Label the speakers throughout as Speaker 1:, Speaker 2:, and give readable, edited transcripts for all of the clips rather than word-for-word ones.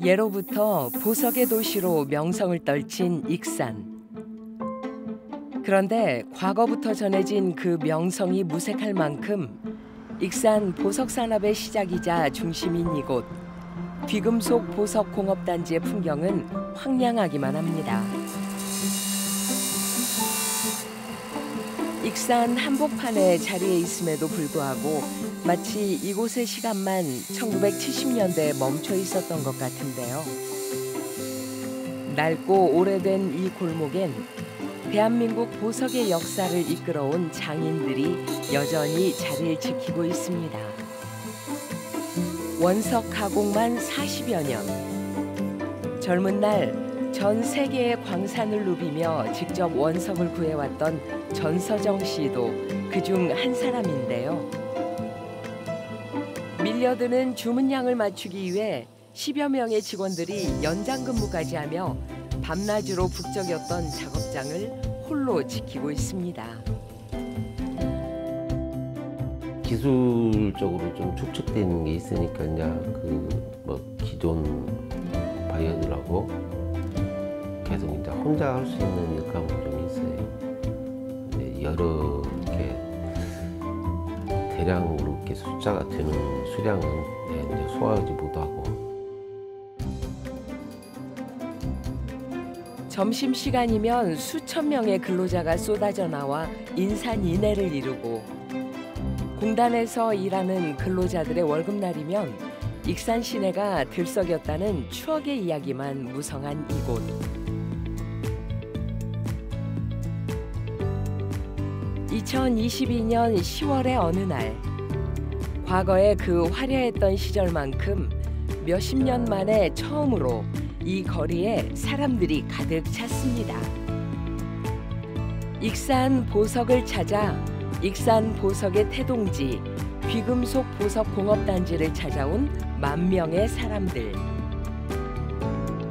Speaker 1: 예로부터 보석의 도시로 명성을 떨친 익산. 그런데 과거부터 전해진 그 명성이 무색할 만큼 익산 보석 산업의 시작이자 중심인 이곳 귀금속 보석 공업단지의 풍경은 황량하기만 합니다. 익산 한복판에 자리해 있음에도 불구하고 마치 이곳의 시간만 1970년대에 멈춰 있었던 것 같은데요. 낡고 오래된 이 골목엔 대한민국 보석의 역사를 이끌어온 장인들이 여전히 자리를 지키고 있습니다. 원석 가공만 40여 년. 젊은 날 전 세계의 광산을 누비며 직접 원석을 구해왔던 전서정 씨도 그중 한 사람인데요. 밀려드는 주문량을 맞추기 위해 10여 명의 직원들이 연장 근무까지 하며 밤낮으로 북적였던 작업장을 홀로 지키고 있습니다.
Speaker 2: 기술적으로 좀 축적되는 게 있으니까 이제 기존 바이어들하고 계속 이제 혼자 할 수 있는 일감은 좀 있어요. 근데 여러 이렇게 대량으로 이렇게 숫자가 되는 수량은 이제 소화하지 못하고.
Speaker 1: 점심시간이면 수천 명의 근로자가 쏟아져 나와 인산인해를 이루고 공단에서 일하는 근로자들의 월급날이면 익산 시내가 들썩였다는 추억의 이야기만 무성한 이곳. (2022년 10월의) 어느 날 과거의 그 화려했던 시절만큼 몇십 년 만에 처음으로 이 거리에 사람들이 가득 찼습니다. 익산 보석을 찾아 익산 보석의 태동지 귀금속 보석 공업단지를 찾아온 만 명의 사람들.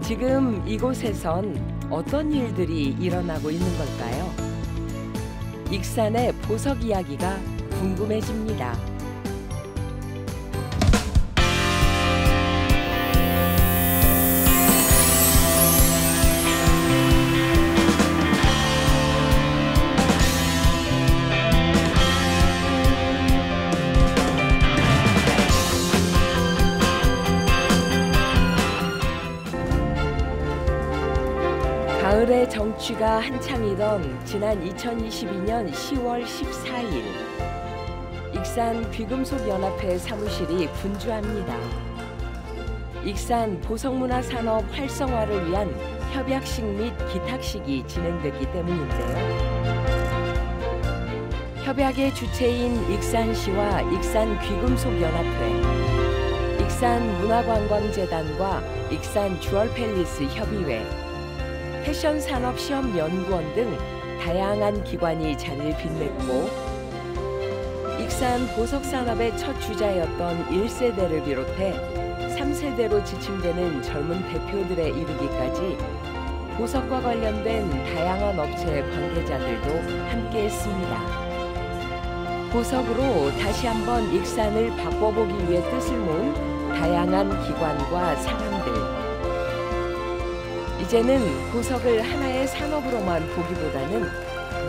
Speaker 1: 지금 이곳에선 어떤 일들이 일어나고 있는 걸까요? 익산의 보석 이야기가 궁금해집니다. 가을의 정취가 한창이던 지난 2022년 10월 14일 익산 귀금속연합회 사무실이 분주합니다. 익산 보석문화산업 활성화를 위한 협약식 및 기탁식이 진행됐기 때문인데요. 협약의 주체인 익산시와 익산귀금속연합회, 익산문화관광재단과 익산주얼팰리스 협의회, 패션산업시험연구원 등 다양한 기관이 자리를 빛냈고 익산 보석산업의 첫 주자였던 1세대를 비롯해 3세대로 지칭되는 젊은 대표들에 이르기까지 보석과 관련된 다양한 업체의 관계자들도 함께했습니다. 보석으로 다시 한번 익산을 바꿔보기 위해 뜻을 모은 다양한 기관과 사람들. 이제는 보석을 하나의 산업으로만 보기보다는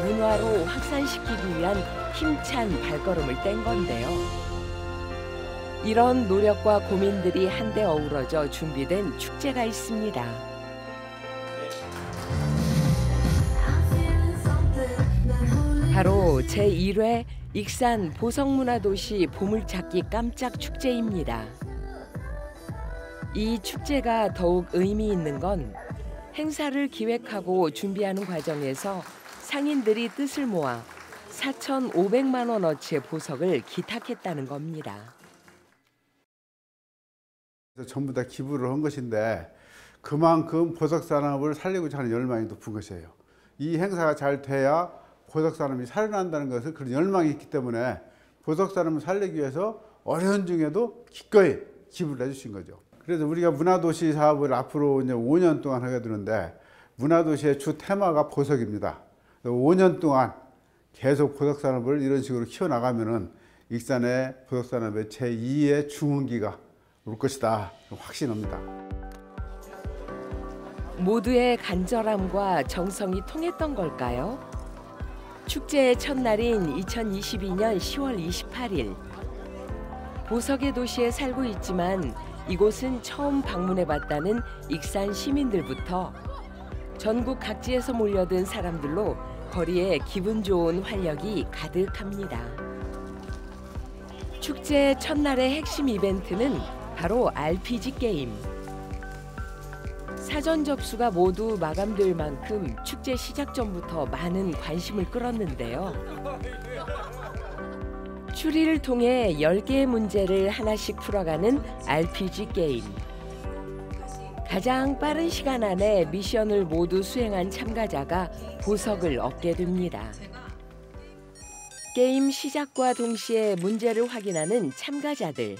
Speaker 1: 문화로 확산시키기 위한 힘찬 발걸음을 뗀 건데요. 이런 노력과 고민들이 한데 어우러져 준비된 축제가 있습니다. 바로 제1회 익산 보석문화도시 보물찾기 깜짝 축제입니다. 이 축제가 더욱 의미 있는 건 행사를 기획하고 준비하는 과정에서 상인들이 뜻을 모아 4,500만 원어치의 보석을 기탁했다는 겁니다.
Speaker 3: 전부 다 기부를 한 것인데 그만큼 보석산업을 살리고자 하는 열망이 높은 것이에요. 이 행사가 잘 돼야 보석산업이 살아난다는 것을 그런 열망이 있기 때문에 보석산업을 살리기 위해서 어려운 중에도 기꺼이 기부를 해주신 거죠. 그래서 우리가 문화도시 사업을 앞으로 이제 5년 동안 하게 되는데 문화도시의 주 테마가 보석입니다. 5년 동안 계속 보석산업을 이런 식으로 키워나가면은 익산의 보석산업의 제2의 중흥기가 올 것이다 확신합니다.
Speaker 1: 모두의 간절함과 정성이 통했던 걸까요? 축제의 첫날인 2022년 10월 28일. 보석의 도시에 살고 있지만 이곳은 처음 방문해봤다는 익산 시민들부터 전국 각지에서 몰려든 사람들로 거리에 기분 좋은 활력이 가득합니다. 축제 첫날의 핵심 이벤트는 바로 RPG 게임. 사전 접수가 모두 마감될 만큼 축제 시작 전부터 많은 관심을 끌었는데요. 추리를 통해 10개의 문제를 하나씩 풀어가는 RPG 게임. 가장 빠른 시간 안에 미션을 모두 수행한 참가자가 보석을 얻게 됩니다. 게임 시작과 동시에 문제를 확인하는 참가자들.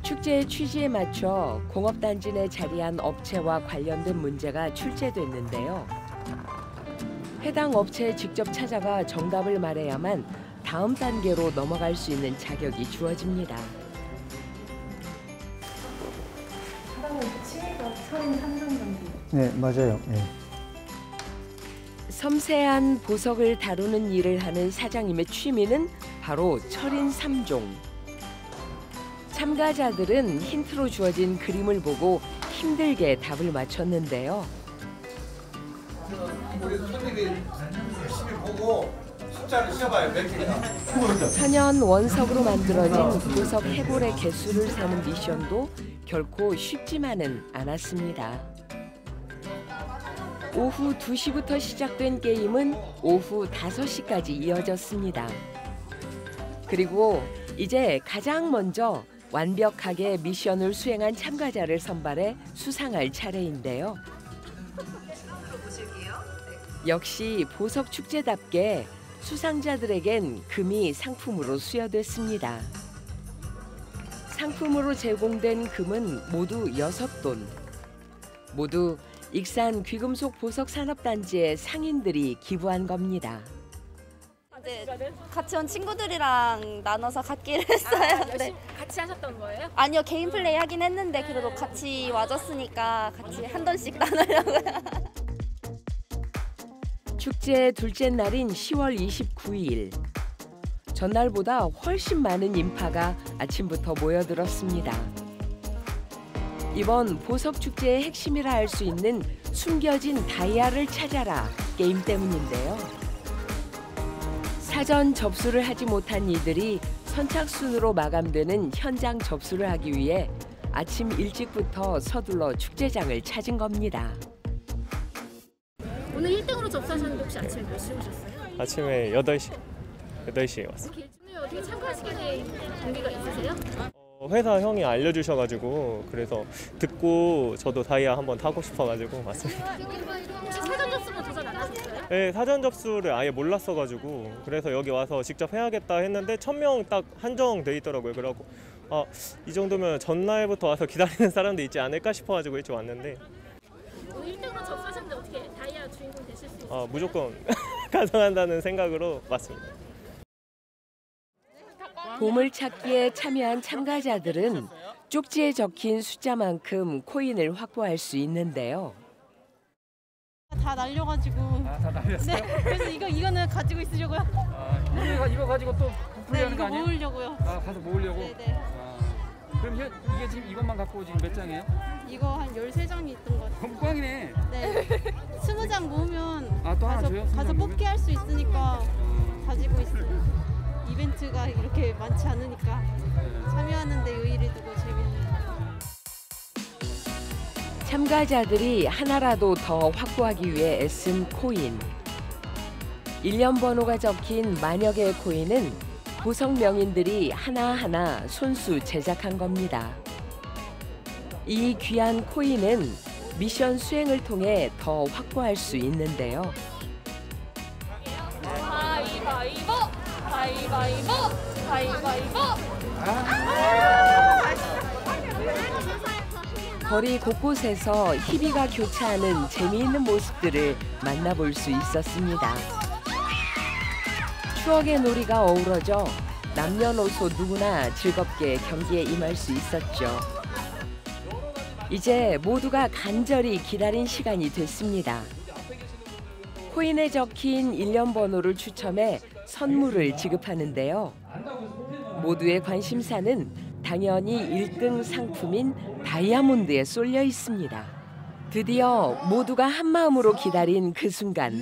Speaker 1: 축제의 취지에 맞춰 공업단지 내 자리한 업체와 관련된 문제가 출제됐는데요. 해당 업체에 직접 찾아가 정답을 말해야만 다음 단계로 넘어갈 수 있는 자격이 주어집니다.
Speaker 4: 네, 맞아요. 네.
Speaker 1: 섬세한 보석을 다루는 일을 하는 사장님의 취미는 바로 철인 3종. 참가자들은 힌트로 주어진 그림을 보고 힘들게 답을 맞췄는데요.
Speaker 5: 우리 손님이 열심히 보고 숫자를 세봐요. 몇 개냐.
Speaker 1: 천연 원석으로 만들어진 보석 해골의 개수를 세는 미션도 결코 쉽지만은 않았습니다. 오후 2시부터 시작된 게임은 오후 5시까지 이어졌습니다. 그리고 이제 가장 먼저 완벽하게 미션을 수행한 참가자를 선발해 수상할 차례인데요. 역시 보석 축제답게 수상자들에겐 금이 상품으로 수여됐습니다. 상품으로 제공된 금은 모두 6돈. 모두 익산 귀금속 보석 산업단지의 상인들이 기부한 겁니다.
Speaker 6: 이제 같이 온 친구들이랑 나눠서 갖기로 했어요. 네.
Speaker 7: 같이 하셨던 거예요?
Speaker 6: 아니요, 개인 플레이 하긴 했는데 그래도 같이 와줬으니까 같이 한 돈씩 나누려고요.
Speaker 1: 축제 둘째 날인 10월 29일. 전날보다 훨씬 많은 인파가 아침부터 모여들었습니다. 이번 보석 축제의 핵심이라 할 수 있는 숨겨진 다이아를 찾아라 게임 때문인데요. 사전 접수를 하지 못한 이들이 선착순으로 마감되는 현장 접수를 하기 위해 아침 일찍부터 서둘러 축제장을 찾은 겁니다.
Speaker 7: 오늘 1등으로 접수하셨는데 혹시 아침에 몇 시에 오셨어요?
Speaker 8: 아침에 8시에 왔어요.
Speaker 7: 오늘 어떻게 참가하시게 된 동기가 있으세요?
Speaker 8: 회사 형이 알려주셔가지고 그래서 듣고 저도 다이아 한번 타고 싶어가지고 왔습니다.
Speaker 7: 혹시 사전 접수는 도전 안 하셨어요?
Speaker 8: 네, 사전 접수를 아예 몰랐어가지고 그래서 여기 와서 직접 해야겠다 했는데 1000명 딱 한정돼 있더라고요. 그래갖고 이 정도면 전날부터 와서 기다리는 사람도 있지 않을까 싶어가지고 일찍 왔는데
Speaker 7: 오늘 1등으로 접수하셨는데 어떻게 다이아 주인공 되실 수 있어요?
Speaker 8: 무조건 가능한다는 생각으로 왔습니다.
Speaker 1: 보물찾기에 참여한 참가자들은 쪽지에 적힌 숫자만큼 코인을 확보할 수 있는데요.
Speaker 9: 다 날려가지고.
Speaker 10: 다 날렸어요?
Speaker 9: 네. 그래서 이거는 가지고 있으려고요.
Speaker 10: 이거 가지고 또 부풀려는 거 아니에요?
Speaker 9: 모으려고요.
Speaker 10: 가서 모으려고?
Speaker 9: 네네.
Speaker 10: 그럼 이게 지금 이것만 갖고 지금 몇 장이에요?
Speaker 9: 이거 한 13장이 있던 것 같아요.
Speaker 10: 꽝이네.
Speaker 9: 네. 20장 모으면
Speaker 10: 또 하나 줘요?
Speaker 9: 가서 뽑기 할 수 있으니까 가지고 있어요. 이벤트가 이렇게 많지 않으니까 참여하는 데 의의를 두고 재밌네요.
Speaker 1: 참가자들이 하나라도 더 확보하기 위해 애쓴 코인. 일련 번호가 적힌 만여 개의 코인은 보석 명인들이 하나하나 손수 제작한 겁니다. 이 귀한 코인은 미션 수행을 통해 더 확보할 수 있는데요.
Speaker 7: 가위바위보! 가위바위보! 가위바위보!
Speaker 1: 거리 곳곳에서 희비가 교차하는 재미있는 모습들을 만나볼 수 있었습니다. 추억의 놀이가 어우러져 남녀노소 누구나 즐겁게 경기에 임할 수 있었죠. 이제 모두가 간절히 기다린 시간이 됐습니다. 코인에 적힌 일련 번호를 추첨해 선물을 지급하는데요. 모두의 관심사는 당연히 1등 상품인 다이아몬드에 쏠려 있습니다. 드디어 모두가 한마음으로 기다린 그 순간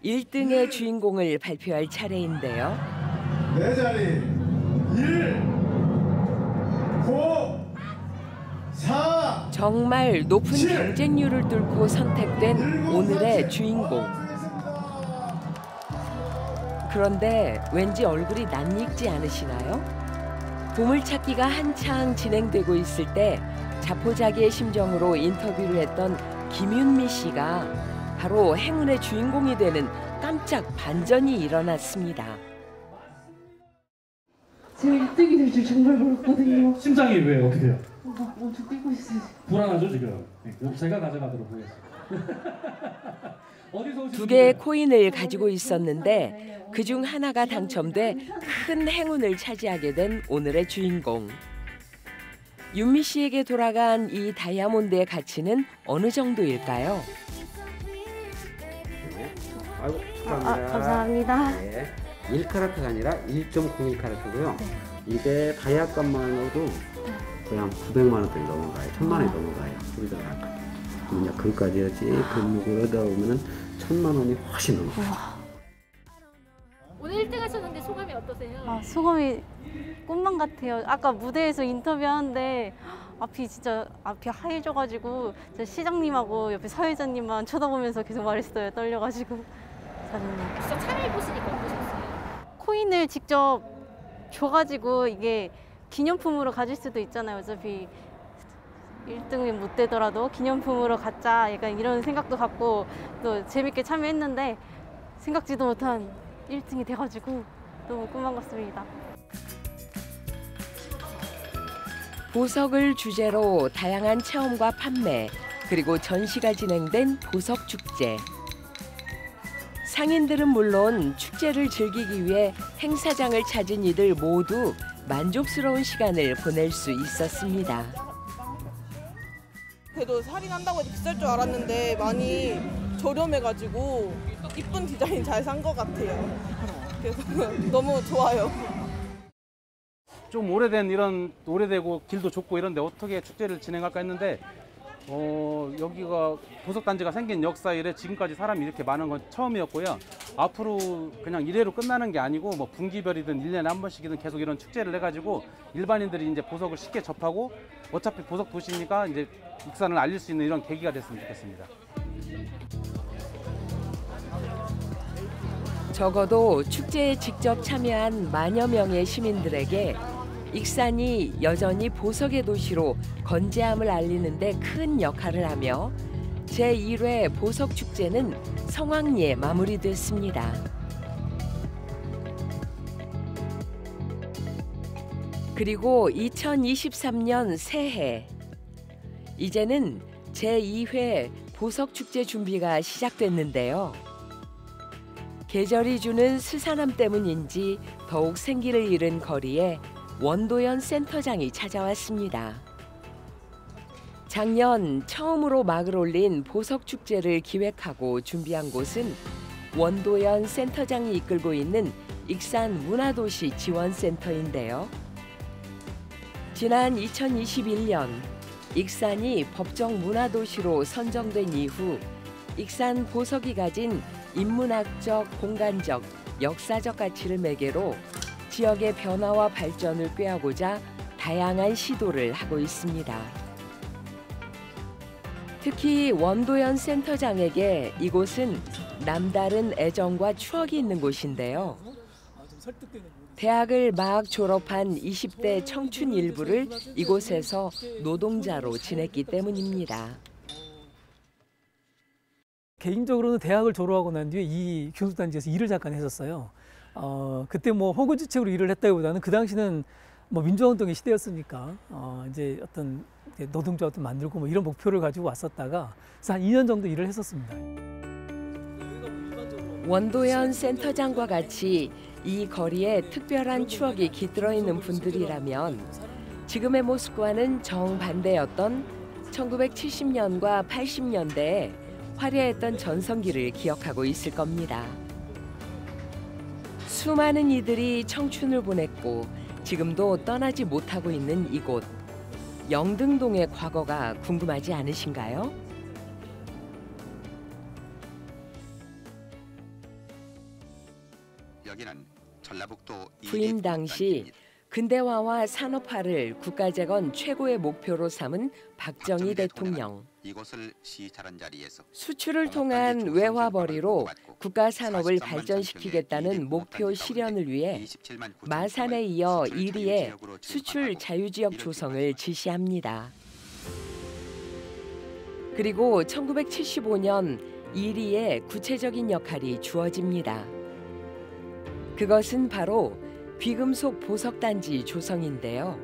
Speaker 1: 1등의 주인공을 발표할 차례인데요.
Speaker 5: 내 자리 1, 9, 4.
Speaker 1: 정말 높은 경쟁률을 뚫고 선택된 오늘의 주인공. 그런데 왠지 얼굴이 낯익지 않으시나요? 보물찾기가 한창 진행되고 있을 때 자포자기의 심정으로 인터뷰를 했던 김윤미 씨가 바로 행운의 주인공이 되는 깜짝 반전이 일어났습니다.
Speaker 11: 제가 1등이 될 줄 정말 몰랐거든요.
Speaker 12: 심장이 왜 어떻게 돼요?
Speaker 11: 엄청 뛰고 있어요.
Speaker 12: 불안하죠 지금? 제가 가져가도록 하겠습니다.
Speaker 1: 2개의 코인을 가지고 있었는데 그중 하나가 당첨돼 큰 행운을 차지하게 된 오늘의 주인공. 윤미 씨에게 돌아간 이 다이아몬드의 가치는 어느 정도일까요?
Speaker 13: 아이고, 축하합니다.
Speaker 11: 감사합니다.
Speaker 13: 네. 1카라트가 아니라 1.01카라트고요. 네. 이게 다이아 값만으로도 거의 한 900만 원대 넘어가요. 1000만 원이 넘어가요. 우리가 그냥 금까지였지 금목을 얻어오면은 1000만 원이 훨씬 넘어가요.
Speaker 7: 오늘 1등 하셨는데 소감이 어떠세요?
Speaker 9: 소감이 꿈만 같아요. 아까 무대에서 인터뷰하는데 앞이 하얘져가지고 시장님하고 옆에 사회자님만 쳐다보면서 계속 말했어요. 떨려가지고.
Speaker 7: 진짜 참여해보시니까 어떠셨어요?
Speaker 9: 코인을 직접 줘가지고 이게 기념품으로 가질 수도 있잖아요. 어차피 1등이 못 되더라도 기념품으로 갖자 약간 이런 생각도 갖고 또 재밌게 참여했는데 생각지도 못한 1등이 돼가지고 너무 꿈만 같습니다.
Speaker 1: 보석을 주제로 다양한 체험과 판매 그리고 전시가 진행된 보석축제. 상인들은 물론 축제를 즐기기 위해 행사장을 찾은 이들 모두 만족스러운 시간을 보낼 수 있었습니다.
Speaker 14: 그래도 살이 난다고 해도 비쌀 줄 알았는데 많이 저렴해가지고 이쁜 디자인 잘 산 것 같아요. 그래서 너무 좋아요.
Speaker 10: 좀 오래되고 길도 좁고 이런데 어떻게 축제를 진행할까 했는데 여기가 보석단지가 생긴 역사 이래 지금까지 사람이 이렇게 많은 건 처음이었고요. 앞으로 그냥 이래로 끝나는 게 아니고 뭐 분기별이든 1년에 한 번씩이든 계속 이런 축제를 해가지고 일반인들이 이제 보석을 쉽게 접하고 어차피 보석 도시니까 이제 익산을 알릴 수 있는 이런 계기가 됐으면 좋겠습니다.
Speaker 1: 적어도 축제에 직접 참여한 만여 명의 시민들에게 익산이 여전히 보석의 도시로 건재함을 알리는 데 큰 역할을 하며 제1회 보석축제는 성황리에 마무리됐습니다. 그리고 2023년 새해, 이제는 제2회 보석축제 준비가 시작됐는데요. 계절이 주는 스산함 때문인지 더욱 생기를 잃은 거리에 원도연 센터장이 찾아왔습니다. 작년 처음으로 막을 올린 보석축제를 기획하고 준비한 곳은 원도연 센터장이 이끌고 있는 익산문화도시 지원센터인데요. 지난 2021년 익산이 법정 문화도시로 선정된 이후 익산 보석이 가진 인문학적, 공간적, 역사적 가치를 매개로 지역의 변화와 발전을 꾀하고자 다양한 시도를 하고 있습니다. 특히 원도연 센터장에게 이곳은 남다른 애정과 추억이 있는 곳인데요. 대학을 막 졸업한 20대 청춘 일부를 이곳에서 노동자로 지냈기 때문입니다.
Speaker 15: 개인적으로는 대학을 졸업하고 난 뒤에 이 교수단지에서 일을 잠깐 했었어요. 그때 뭐 호구지책으로 일을 했다기보다는 그 당시는 뭐 민주화운동의 시대였으니까 이제 어떤 노동조합도 만들고 뭐 이런 목표를 가지고 왔었다가 그래서 한 2년 정도 일을 했었습니다.
Speaker 1: 원도연 센터장과 같이 이 거리에 특별한 추억이 깃들어 있는 분들이라면 지금의 모습과는 정반대였던 1970년과 80년대에 화려했던 전성기를 기억하고 있을 겁니다. 수많은 이들이 청춘을 보냈고 지금도 떠나지 못하고 있는 이곳. 영등동의 과거가 궁금하지 않으신가요?
Speaker 16: 여기는 전라북도
Speaker 1: 부임 당시 근대화와 산업화를 국가재건 최고의 목표로 삼은 박정희 대통령.
Speaker 16: 이곳을 시찰한 자리에서
Speaker 1: 수출을 통한 외화벌이로 국가 산업을 발전시키겠다는 목표 실현을 위해 마산에 이어 1위의 수출 자유지역 조성을 지시합니다. 그리고 1975년 1위의 구체적인 역할이 주어집니다. 그것은 바로 귀금속 보석단지 조성인데요.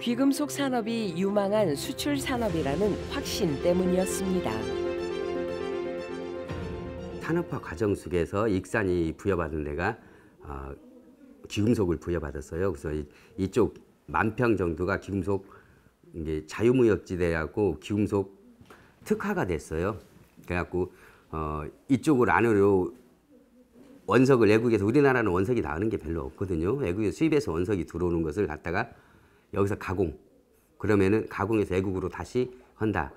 Speaker 1: 귀금속 산업이 유망한 수출 산업이라는 확신 때문이었습니다.
Speaker 13: 산업화 과정 속에서 익산이 부여받은 데가 귀금속을 부여받았어요. 그래서 이쪽 10,000평 정도가 귀금속 이게 자유무역지대하고 귀금속 특화가 됐어요. 그래갖고 이쪽을 안으로 원석을 외국에서, 우리나라는 원석이 나오는 게 별로 없거든요. 외국에서 수입해서 원석이 들어오는 것을 갖다가 여기서 가공, 그러면은 가공해서 외국으로 다시 한다,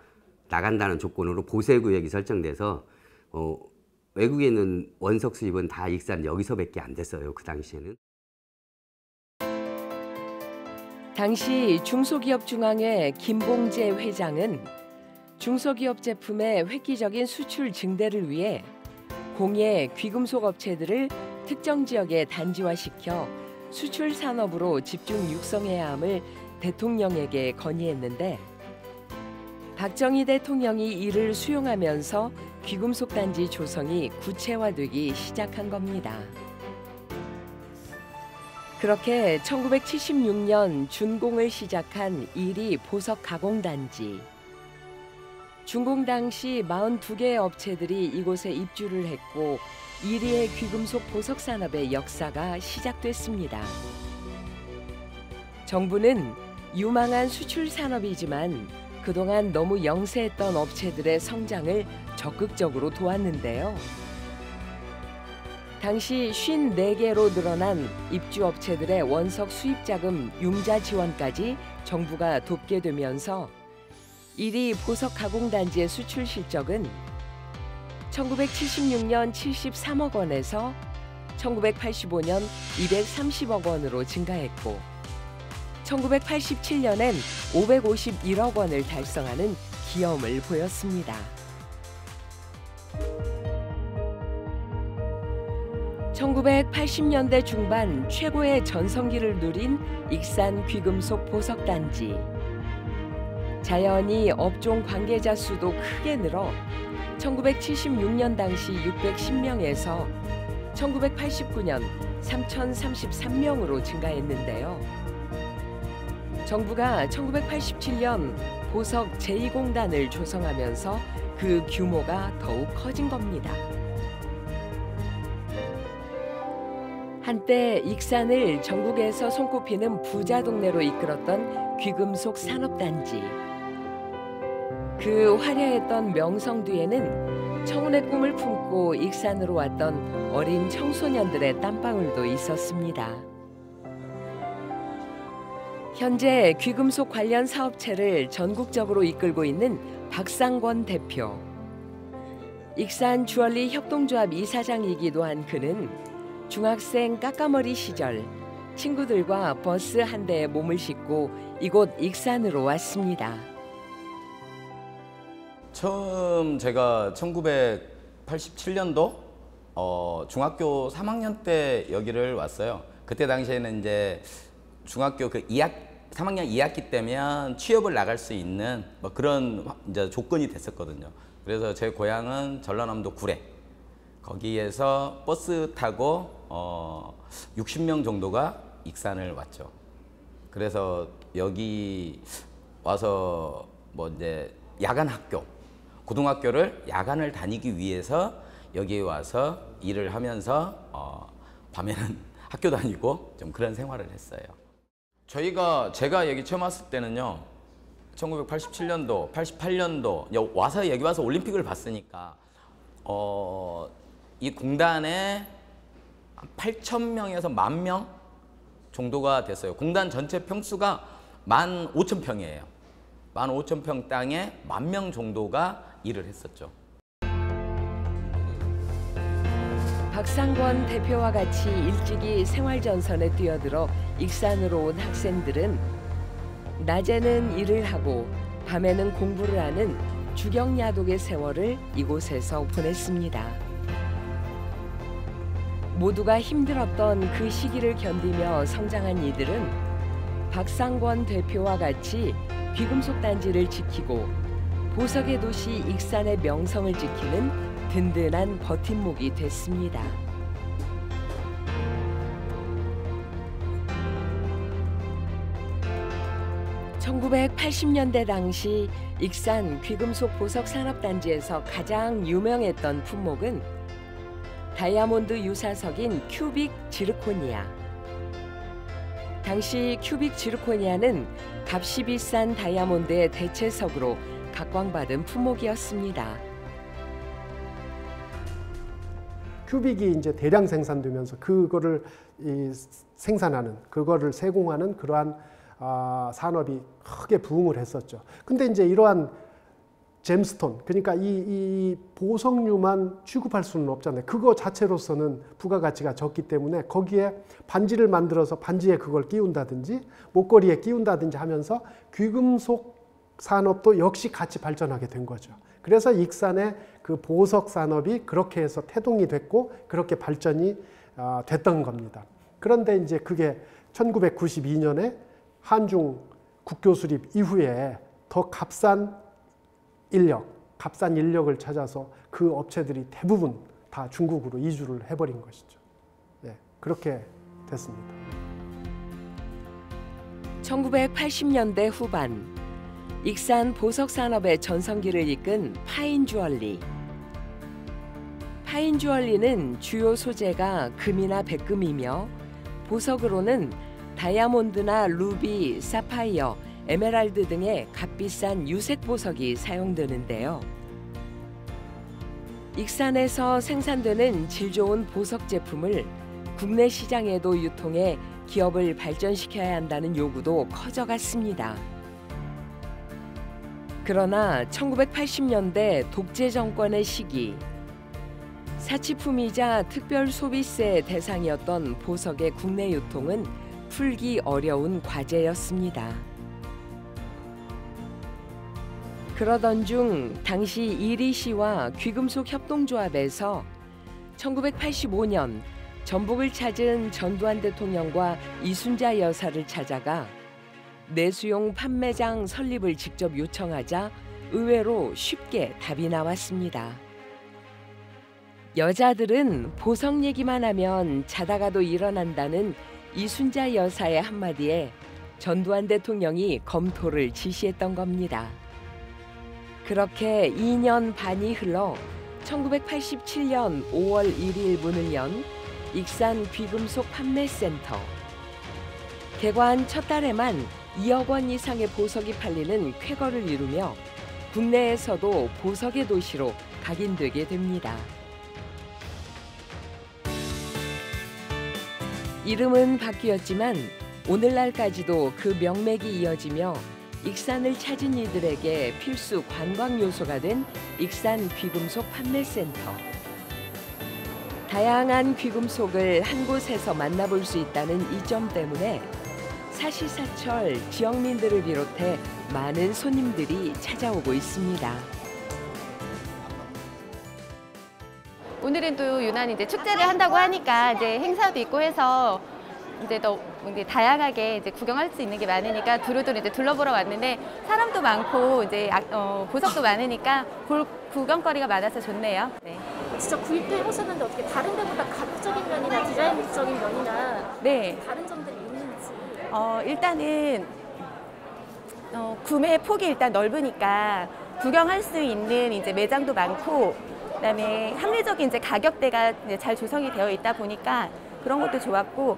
Speaker 13: 나간다는 조건으로 보세구역이 설정돼서 외국에 있는 원석 수입은 다 익산 여기서밖에 안 됐어요. 그 당시에는.
Speaker 1: 당시 중소기업중앙회 김봉재 회장은 중소기업 제품의 획기적인 수출 증대를 위해 공예 귀금속 업체들을 특정 지역에 단지화시켜 수출 산업으로 집중 육성해야 함을 대통령에게 건의했는데 박정희 대통령이 이를 수용하면서 귀금속 단지 조성이 구체화되기 시작한 겁니다. 그렇게 1976년 준공을 시작한 1위 보석 가공 단지. 준공 당시 42개의 업체들이 이곳에 입주를 했고 1위의 귀금속 보석 산업의 역사가 시작됐습니다. 정부는 유망한 수출 산업이지만 그동안 너무 영세했던 업체들의 성장을 적극적으로 도왔는데요. 당시 54개로 늘어난 입주업체들의 원석 수입자금 융자 지원까지 정부가 돕게 되면서 1위 보석 가공단지의 수출 실적은 1976년 73억 원에서 1985년 230억 원으로 증가했고 1987년엔 551억 원을 달성하는 기염을 보였습니다. 1980년대 중반 최고의 전성기를 누린 익산 귀금속 보석단지. 자연히 업종 관계자 수도 크게 늘어 1976년 당시 610명에서 1989년 3,033명으로 증가했는데요. 정부가 1987년 보석 제2공단을 조성하면서 그 규모가 더욱 커진 겁니다. 한때 익산을 전국에서 손꼽히는 부자 동네로 이끌었던 귀금속 산업단지. 그 화려했던 명성 뒤에는 청운의 꿈을 품고 익산으로 왔던 어린 청소년들의 땀방울도 있었습니다. 현재 귀금속 관련 사업체를 전국적으로 이끌고 있는 박상권 대표. 익산 주얼리 협동조합 이사장이기도 한 그는 중학생 까까머리 시절 친구들과 버스 한 대에 몸을 싣고 이곳 익산으로 왔습니다.
Speaker 17: 처음 제가 1987년도 중학교 3학년 때 여기를 왔어요. 그때 당시에는 이제 중학교 3학년 2학기 때면 취업을 나갈 수 있는 뭐 그런 이제 조건이 됐었거든요. 그래서 제 고향은 전라남도 구례. 거기에서 버스 타고 60명 정도가 익산을 왔죠. 그래서 여기 와서 뭐 이제 야간 학교, 고등학교를 야간을 다니기 위해서 여기에 와서 일을 하면서 밤에는 학교 다니고 좀 그런 생활을 했어요. 제가 여기 처음 왔을 때는요, 1987년도, 88년도 와서 여기 와서 올림픽을 봤으니까 이 공단에 8,000명에서 10,000명 정도가 됐어요. 공단 전체 평수가 15,000평이에요. 15,000평 땅에 10,000명 정도가 일을 했었죠.
Speaker 1: 박상권 대표와 같이 일찍이 생활전선에 뛰어들어 익산으로 온 학생들은 낮에는 일을 하고 밤에는 공부를 하는 주경야독의 세월을 이곳에서 보냈습니다. 모두가 힘들었던 그 시기를 견디며 성장한 이들은 박상권 대표와 같이 귀금속 단지를 지키고 보석의 도시 익산의 명성을 지키는 든든한 버팀목이 됐습니다. (1980년대) 당시 익산 귀금속 보석 산업단지에서 가장 유명했던 품목은 다이아몬드 유사석인 큐빅 지르코니아. 당시 큐빅 지르코니아는 값이 비싼 다이아몬드의 대체석으로 각광받은 품목이었습니다.
Speaker 18: 큐빅이 이제 대량 생산되면서 그거를 생산하는, 그거를 세공하는 그러한 산업이 크게 부흥을 했었죠. 근데 이제 이러한 잼스톤, 그러니까 이 보석류만 취급할 수는 없잖아요. 그거 자체로서는 부가가치가 적기 때문에 거기에 반지를 만들어서 반지에 그걸 끼운다든지 목걸이에 끼운다든지 하면서 귀금속 산업도 역시 같이 발전하게 된 거죠. 그래서 익산의 그 보석 산업이 그렇게 해서 태동이 됐고 그렇게 발전이 됐던 겁니다. 그런데 이제 그게 1992년에 한중 국교 수립 이후에 더 값싼 인력을 찾아서 그 업체들이 대부분 다 중국으로 이주를 해버린 것이죠. 네, 그렇게 됐습니다.
Speaker 1: 1980년대 후반 익산 보석 산업의 전성기를 이끈 파인 주얼리. 파인 주얼리는 주요 소재가 금이나 백금이며 보석으로는 다이아몬드나 루비, 사파이어, 에메랄드 등의 값비싼 유색 보석이 사용되는데요. 익산에서 생산되는 질 좋은 보석 제품을 국내 시장에도 유통해 기업을 발전시켜야 한다는 요구도 커져갔습니다. 그러나 1980년대 독재 정권의 시기, 사치품이자 특별 소비세 대상이었던 보석의 국내 유통은 풀기 어려운 과제였습니다. 그러던 중 당시 이리시와 귀금속 협동조합에서 1985년 전북을 찾은 전두환 대통령과 이순자 여사를 찾아가 내수용 판매장 설립을 직접 요청하자 의외로 쉽게 답이 나왔습니다. 여자들은 보석 얘기만 하면 자다가도 일어난다는 이순자 여사의 한마디에 전두환 대통령이 검토를 지시했던 겁니다. 그렇게 2년 반이 흘러 1987년 5월 1일 문을 연 익산 귀금속 판매센터. 개관 첫 달에만 2억 원 이상의 보석이 팔리는 쾌거를 이루며 국내에서도 보석의 도시로 각인되게 됩니다. 이름은 바뀌었지만 오늘날까지도 그 명맥이 이어지며 익산을 찾은 이들에게 필수 관광 요소가 된 익산 귀금속 판매센터. 다양한 귀금속을 한 곳에서 만나볼 수 있다는 이 점 때문에 사시사철 지역민들을 비롯해 많은 손님들이 찾아오고 있습니다.
Speaker 19: 오늘은 또 유난히 이제 축제를 한다고 하니까 이제 행사도 있고 해서 이제 더 이제 다양하게 이제 구경할 수 있는 게 많으니까 두루두루 이제 둘러보러 왔는데 사람도 많고 이제 보석도 많으니까 구경거리가 많아서 좋네요. 네.
Speaker 7: 직접 구입도 해보셨는데 어떻게 다른 데보다 가격적인 면이나 디자인적인 면이나
Speaker 19: 네.
Speaker 7: 다른 점들이 있는지?
Speaker 19: 일단은 구매 폭이 일단 넓으니까 구경할 수 있는 이제 매장도 많고 그다음에 합리적인 이제 가격대가 이제 잘 조성이 되어 있다 보니까 그런 것도 좋았고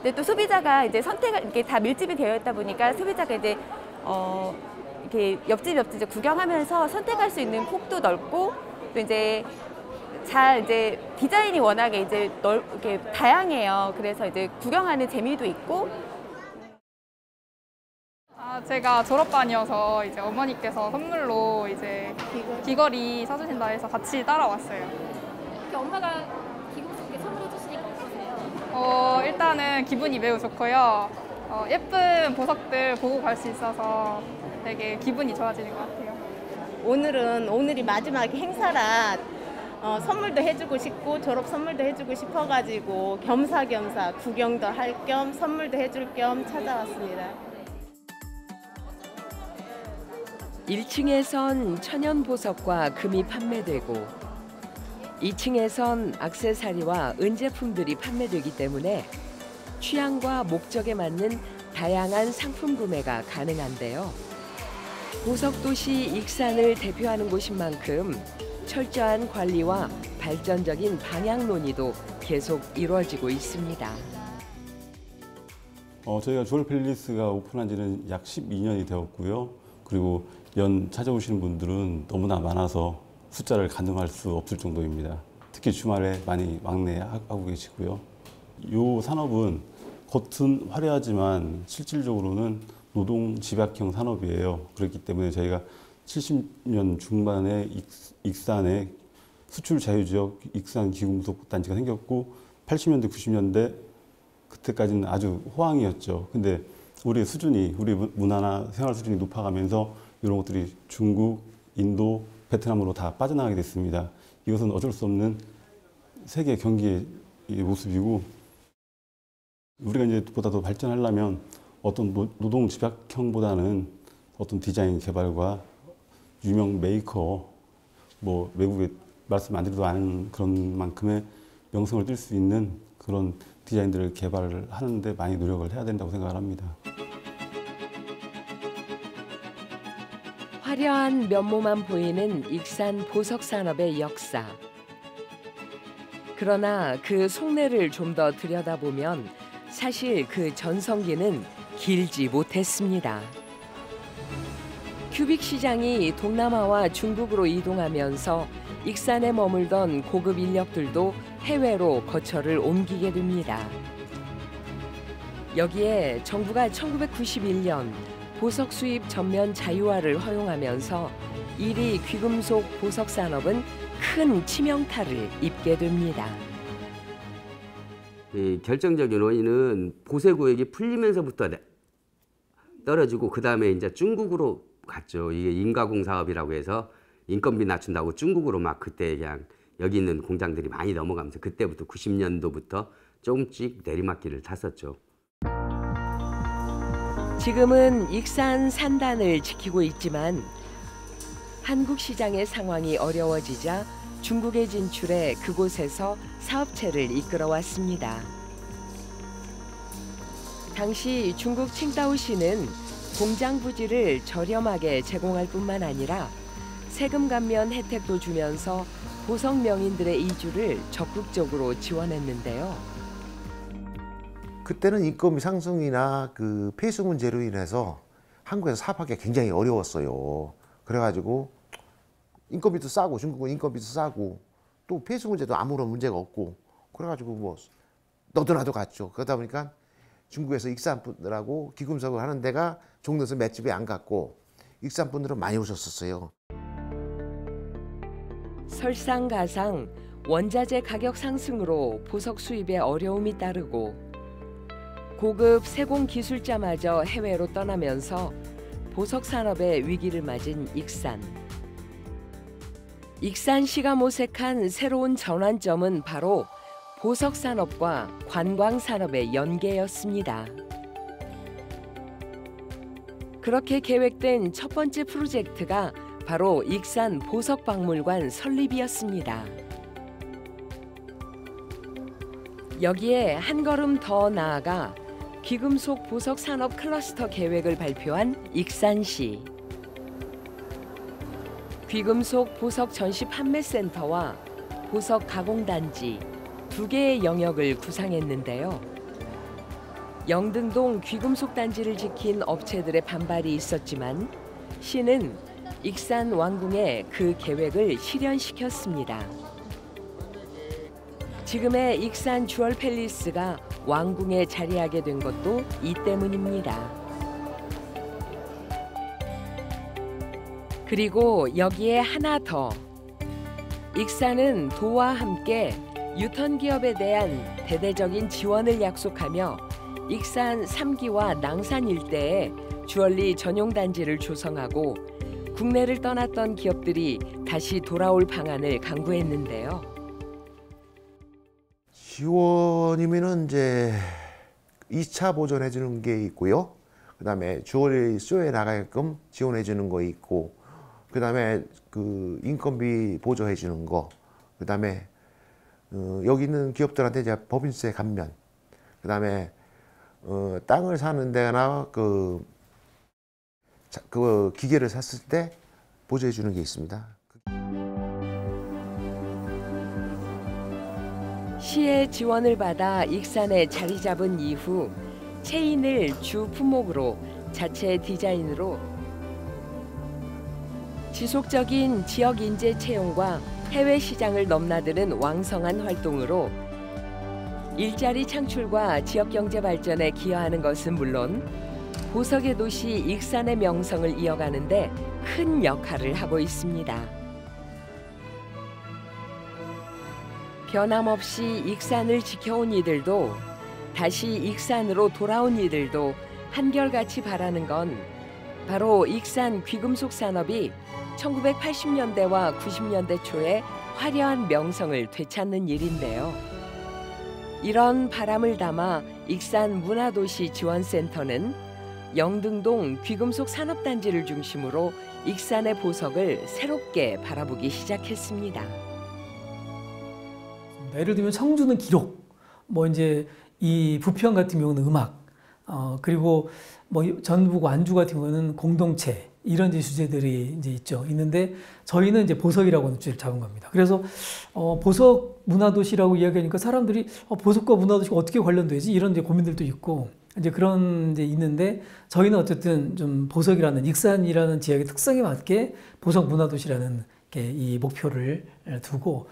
Speaker 19: 근데 또 소비자가 이제 선택을 이게 다 밀집이 되어 있다 보니까 소비자가 이제 이렇게 옆집 이제 구경하면서 선택할 수 있는 폭도 넓고 또 이제 이제 디자인이 워낙에 이제 이렇게 다양해요. 그래서 이제 구경하는 재미도 있고.
Speaker 20: 제가 졸업반이어서 이제 어머니께서 선물로 이제 귀걸이 사주신다 해서 같이 따라왔어요.
Speaker 7: 엄마가 귀금속에 선물해 주시니까 어떠세요?
Speaker 20: 일단은 기분이 매우 좋고요. 예쁜 보석들 보고 갈 수 있어서 되게 기분이 좋아지는 것 같아요.
Speaker 21: 오늘이 마지막 행사라 선물도 해주고 싶고 졸업 선물도 해주고 싶어가지고 겸사겸사 구경도 할 겸 선물도 해줄 겸 찾아왔습니다.
Speaker 1: 1층에선 천연 보석과 금이 판매되고 2층에선 액세서리와 은제품들이 판매되기 때문에 취향과 목적에 맞는 다양한 상품 구매가 가능한데요. 보석도시 익산을 대표하는 곳인 만큼 철저한 관리와 발전적인 방향 논의도 계속 이루어지고 있습니다.
Speaker 22: 저희가 주얼 팰리스가 오픈한 지는 약 12년이 되었고요. 그리고 연 찾아오시는 분들은 너무나 많아서 숫자를 가늠할 수 없을 정도입니다. 특히 주말에 많이 왕래하고 계시고요. 이 산업은 겉은 화려하지만 실질적으로는 노동 집약형 산업이에요. 그렇기 때문에 저희가 70년 중반에 익산에 수출 자유지역 익산 귀금속 단지가 생겼고 80년대, 90년대 그때까지는 아주 호황이었죠. 근데 우리 문화나 생활 수준이 높아가면서 이런 것들이 중국, 인도, 베트남으로 다 빠져나가게 됐습니다. 이것은 어쩔 수 없는 세계 경기의 모습이고 우리가 이제 보다 더 발전하려면 어떤 노동 집약형보다는 어떤 디자인 개발과 유명 메이커, 외국에 말씀 안 드려도 아는 그런 만큼의 명성을 띨 수 있는 그런 디자인들을 개발을 하는데 많이 노력을 해야 된다고 생각을 합니다.
Speaker 1: 화려한 면모만 보이는 익산 보석 산업의 역사. 그러나 그 속내를 좀 더 들여다보면 사실 그 전성기는 길지 못했습니다. 큐빅 시장이 동남아와 중국으로 이동하면서 익산에 머물던 고급 인력들도 해외로 거처를 옮기게 됩니다. 여기에 정부가 1991년 보석 수입 전면 자유화를 허용하면서 이리 귀금속 보석 산업은 큰 치명타를 입게 됩니다.
Speaker 13: 결정적인 원인은 보세 구역이 풀리면서부터 떨어지고 그 다음에 이제 중국으로 갔죠. 이게 인가공 사업이라고 해서 인건비 낮춘다고 중국으로 막 그때 그냥 여기 있는 공장들이 많이 넘어가면서 그때부터 90년도부터 조금씩 내리막길을 탔었죠.
Speaker 1: 지금은 익산 산단을 지키고 있지만 한국 시장의 상황이 어려워지자 중국에 진출해 그곳에서 사업체를 이끌어왔습니다. 당시 중국 칭다오시는 공장 부지를 저렴하게 제공할 뿐만 아니라 세금 감면 혜택도 주면서 보석 명인들의 이주를 적극적으로 지원했는데요.
Speaker 23: 그때는 인건비 상승이나 그 폐수 문제로 인해서 한국에서 사업하기가 굉장히 어려웠어요. 그래가지고 인건비도 싸고 중국은 인건비도 싸고 또 폐수 문제도 아무런 문제가 없고 그래가지고 너도 나도 갔죠. 그러다 보니까 중국에서 익산 분들하고 귀금속을 하는 데가 종로에서 맷집이 안 갔고 익산 분들은 많이 오셨었어요.
Speaker 1: 설상가상 원자재 가격 상승으로 보석 수입에 어려움이 따르고 고급 세공 기술자마저 해외로 떠나면서 보석 산업의 위기를 맞은 익산. 익산시가 모색한 새로운 전환점은 바로 보석 산업과 관광 산업의 연계였습니다. 그렇게 계획된 첫 번째 프로젝트가 바로 익산 보석박물관 설립이었습니다. 여기에 한 걸음 더 나아가 귀금속 보석 산업 클러스터 계획을 발표한 익산시. 귀금속 보석 전시 판매센터와 보석 가공단지 2개의 영역을 구상했는데요. 영등동 귀금속 단지를 지킨 업체들의 반발이 있었지만 시는 익산 왕궁에 그 계획을 실현시켰습니다. 지금의 익산 주얼 팰리스가 왕궁에 자리하게 된 것도 이 때문입니다. 그리고 여기에 하나 더. 익산은 도와 함께 유턴 기업에 대한 대대적인 지원을 약속하며 익산 3기와 낭산 일대에 주얼리 전용 단지를 조성하고 국내를 떠났던 기업들이 다시 돌아올 방안을 강구했는데요.
Speaker 23: 지원이면은 이제 2차 보존해 주는 게 있고요. 그다음에 주얼리 쇼에 나가게끔 지원해 주는 거 있고, 그다음에 그 인건비 보조해 주는 거, 그다음에 여기 있는 기업들한테 이제 법인세 감면, 그다음에 땅을 사는 데나 그 기계를 샀을 때 보조해 주는 게 있습니다.
Speaker 1: 시의 지원을 받아 익산에 자리 잡은 이후 체인을 주 품목으로 자체 디자인으로 지속적인 지역 인재 채용과 해외 시장을 넘나드는 왕성한 활동으로 일자리 창출과 지역 경제 발전에 기여하는 것은 물론 보석의 도시 익산의 명성을 이어가는 데 큰 역할을 하고 있습니다. 변함없이 익산을 지켜온 이들도 다시 익산으로 돌아온 이들도 한결같이 바라는 건 바로 익산 귀금속 산업이 1980년대와 90년대 초에 화려한 명성을 되찾는 일인데요. 이런 바람을 담아 익산 문화도시 지원센터는 영등동 귀금속 산업단지를 중심으로 익산의 보석을 새롭게 바라보기 시작했습니다.
Speaker 15: 예를 들면 청주는 기록, 뭐 이제 이 부평 같은 경우는 음악, 그리고 뭐 전북 완주 같은 경우는 공동체, 이런 이제 주제들이 이제 있는데 저희는 이제 보석이라고 주제를 잡은 겁니다. 그래서 보석 문화도시라고 이야기하니까 사람들이 보석과 문화도시가 어떻게 관련되지? 이런 이제 고민들도 있고 이제 그런 이제 있는데 저희는 어쨌든 좀 보석이라는 익산이라는 지역의 특성에 맞게 보석 문화도시라는 이 목표를 두고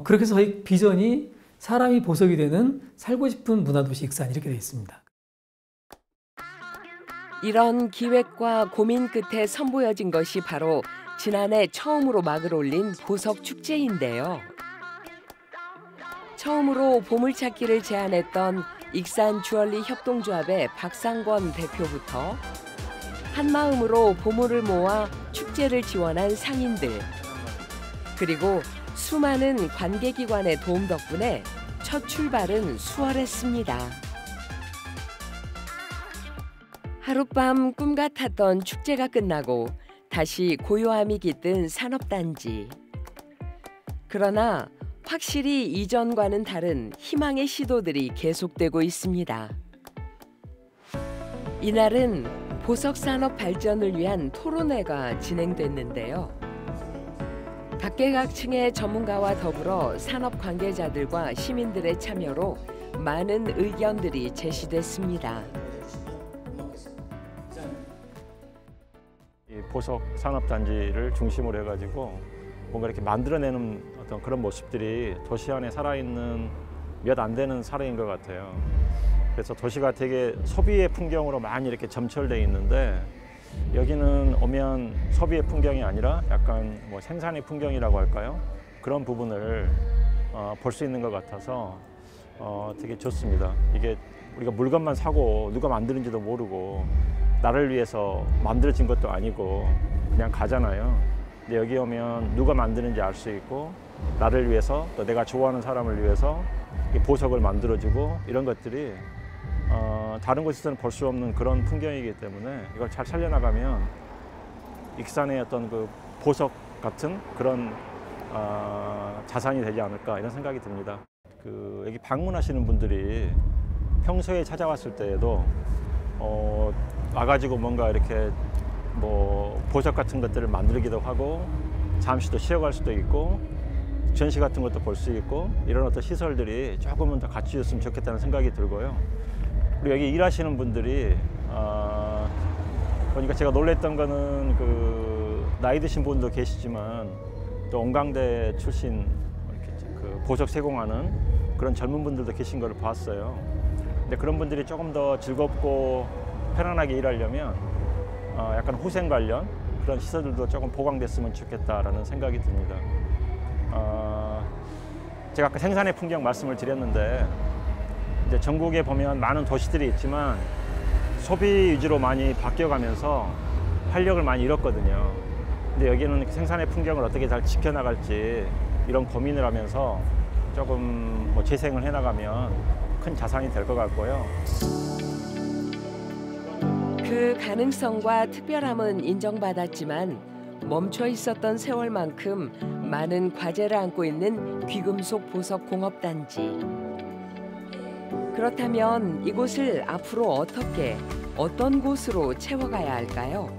Speaker 15: 그렇게 해서 저희 비전이 사람이 보석이 되는 살고 싶은 문화도시 익산 이렇게 되어 있습니다.
Speaker 1: 이런 기획과 고민 끝에 선보여진 것이 바로 지난해 처음으로 막을 올린 보석 축제인데요. 처음으로 보물찾기를 제안했던 익산 주얼리 협동조합의 박상권 대표부터 한마음으로 보물을 모아 축제를 지원한 상인들, 그리고 수많은 관계기관의 도움 덕분에 첫 출발은 수월했습니다. 하룻밤 꿈 같았던 축제가 끝나고 다시 고요함이 깃든 산업단지. 그러나 확실히 이전과는 다른 희망의 시도들이 계속되고 있습니다. 이날은 보석산업 발전을 위한 토론회가 진행됐는데요. 각계각층의 전문가와 더불어 산업 관계자들과 시민들의 참여로 많은 의견들이 제시됐습니다.
Speaker 2: 이 보석 산업단지를 중심으로 해가지고 뭔가 이렇게 만들어내는 어떤 그런 모습들이 도시 안에 살아있는 몇 안 되는 사례인 것 같아요. 그래서 도시가 되게 소비의 풍경으로 많이 이렇게 점철되어 있는데 여기는 오면 소비의 풍경이 아니라 약간 뭐 생산의 풍경이라고 할까요? 그런 부분을 볼 수 있는 것 같아서 되게 좋습니다. 이게 우리가 물건만 사고 누가 만드는지도 모르고 나를 위해서 만들어진 것도 아니고 그냥 가잖아요. 근데 여기 오면 누가 만드는지 알 수 있고 나를 위해서 또 내가 좋아하는 사람을 위해서 보석을 만들어주고 이런 것들이 다른 곳에서는 볼 수 없는 그런 풍경이기 때문에 이걸 잘 살려나가면 익산의 어떤 그 보석 같은 그런 자산이 되지 않을까 이런 생각이 듭니다. 그 여기 방문하시는 분들이 평소에 찾아왔을 때에도 와가지고 뭔가 이렇게 뭐 보석 같은 것들을 만들기도 하고 잠시 또 쉬어갈 수도 있고 전시 같은 것도 볼 수 있고 이런 어떤 시설들이 조금은 더 갖춰졌으면 좋겠다는 생각이 들고요. 그리고 여기 일하시는 분들이 보니까 제가 놀랬던 거는 그 나이 드신 분도 계시지만 또 온강대 출신 그 보석 제공하는 그런 젊은 분들도 계신 걸 봤어요. 근데 그런 분들이 조금 더 즐겁고 편안하게 일하려면 약간 후생 관련 그런 시설들도 조금 보강됐으면 좋겠다라는 생각이 듭니다. 제가 아까 생산의 풍경 말씀을 드렸는데 이제 전국에 보면 많은 도시들이 있지만 소비 위주로 많이 바뀌어가면서 활력을 많이 잃었거든요. 근데 여기는 생산의 풍경을 어떻게 잘 지켜나갈지 이런 고민을 하면서 조금 뭐 재생을 해나가면 큰 자산이 될 것 같고요.
Speaker 1: 그 가능성과 특별함은 인정받았지만 멈춰 있었던 세월만큼 많은 과제를 안고 있는 귀금속 보석 공업단지. 그렇다면 이곳을 앞으로 어떻게, 어떤 곳으로 채워가야 할까요?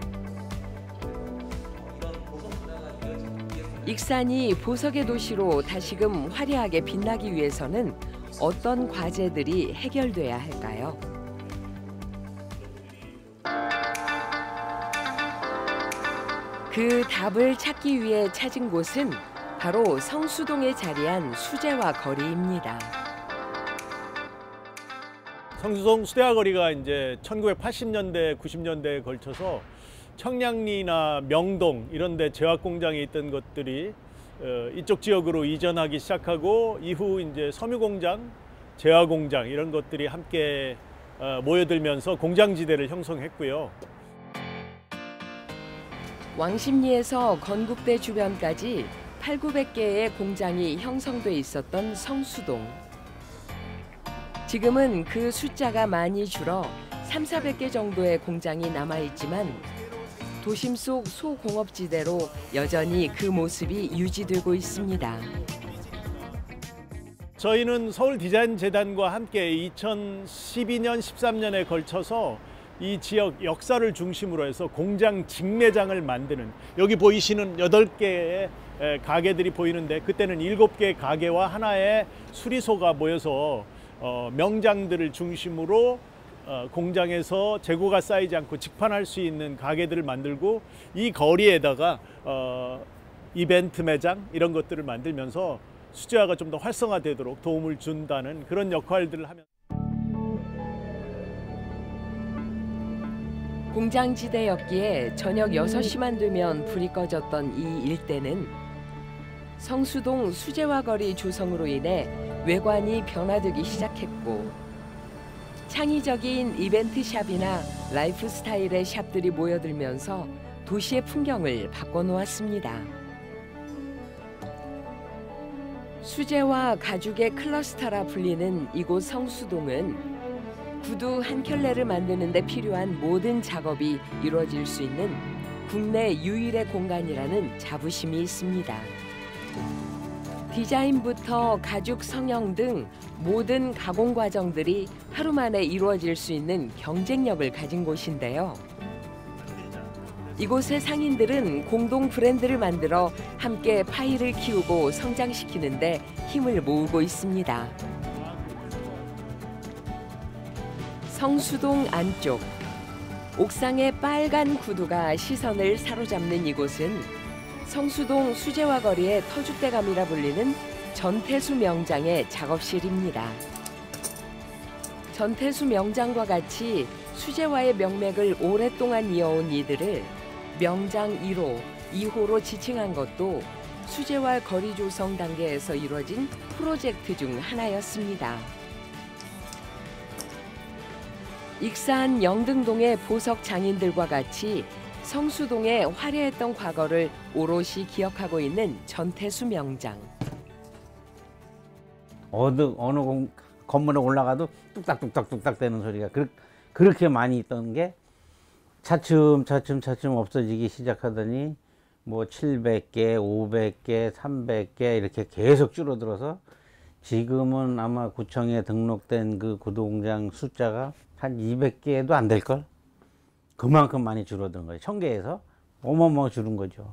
Speaker 1: 익산이 보석의 도시로 다시금 화려하게 빛나기 위해서는 어떤 과제들이 해결돼야 할까요? 그 답을 찾기 위해 찾은 곳은 바로 성수동에 자리한 수제화 거리입니다.
Speaker 3: 성수동 수제화 거리가 이제 1980년대, 90년대에 걸쳐서 청량리나 명동 이런 데 제화 공장이 있던 것들이 이쪽 지역으로 이전하기 시작하고 이후 이제 섬유 공장, 제화 공장 이런 것들이 함께 모여들면서 공장지대를 형성했고요.
Speaker 1: 왕십리에서 건국대 주변까지 8,900개의 공장이 형성돼 있었던 성수동. 지금은 그 숫자가 많이 줄어 3,400개 정도의 공장이 남아있지만 도심 속 소공업지대로 여전히 그 모습이 유지되고 있습니다.
Speaker 3: 저희는 서울디자인재단과 함께 2012년, 13년에 걸쳐서 이 지역 역사를 중심으로 해서 공장 직매장을 만드는, 여기 보이시는 8개의 가게들이 보이는데 그때는 7개의 가게와 하나의 수리소가 모여서 명장들을 중심으로 공장에서 재고가 쌓이지 않고 직판할 수 있는 가게들을 만들고 이 거리에다가 이벤트 매장 이런 것들을 만들면서 수제화가 좀 더 활성화되도록 도움을 준다는 그런 역할들을 하면.
Speaker 1: 공장지대였기에 저녁 6시만 되면 불이 꺼졌던 이 일대는 성수동 수제화 거리 조성으로 인해 외관이 변화되기 시작했고 창의적인 이벤트 샵이나 라이프 스타일의 샵들이 모여들면서 도시의 풍경을 바꿔놓았습니다. 수제화 가죽의 클러스터라 불리는 이곳 성수동은 구두 한 켤레를 만드는 데 필요한 모든 작업이 이루어질 수 있는 국내 유일의 공간이라는 자부심이 있습니다. 디자인부터 가죽 성형 등 모든 가공 과정들이 하루 만에 이루어질 수 있는 경쟁력을 가진 곳인데요. 이곳의 상인들은 공동 브랜드를 만들어 함께 파이를 키우고 성장시키는 데 힘을 모으고 있습니다. 성수동 안쪽, 옥상의 빨간 구두가 시선을 사로잡는 이곳은 성수동 수제화 거리의 터줏대감이라 불리는 전태수 명장의 작업실입니다. 전태수 명장과 같이 수제화의 명맥을 오랫동안 이어온 이들을 명장 1호, 2호로 지칭한 것도 수제화 거리 조성 단계에서 이루어진 프로젝트 중 하나였습니다. 익산 영등동의 보석 장인들과 같이 성수동의 화려했던 과거를 오롯이 기억하고 있는 전태수 명장.
Speaker 4: 어느 건물에 올라가도 뚝딱뚝딱뚝딱 되는 소리가 그렇게 많이 있던 게 차츰 없어지기 시작하더니 뭐 700개, 500개, 300개 이렇게 계속 줄어들어서 지금은 아마 구청에 등록된 그 구두공장 숫자가 한 200개도 안 될걸? 그만큼 많이 줄어든 거예요. 1000개에서 어마어마하게 줄은 거죠.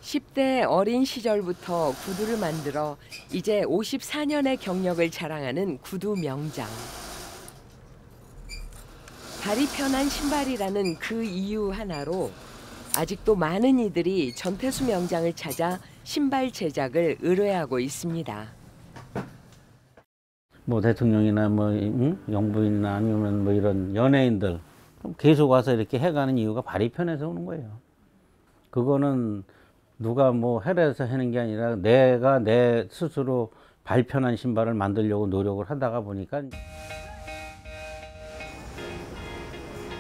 Speaker 1: 10대 어린 시절부터 구두를 만들어 이제 54년의 경력을 자랑하는 구두 명장. 발이 편한 신발이라는 그 이유 하나로 아직도 많은 이들이 전태수 명장을 찾아 신발 제작을 의뢰하고 있습니다.
Speaker 4: 뭐 대통령이나 뭐 영부인이나 아니면 뭐 이런 연예인들 계속 와서 이렇게 해가는 이유가 발이 편해서 오는 거예요. 그거는 누가 뭐 해라해서 하는 게 아니라 내가 내 스스로 발 편한 신발을 만들려고 노력을 하다가 보니까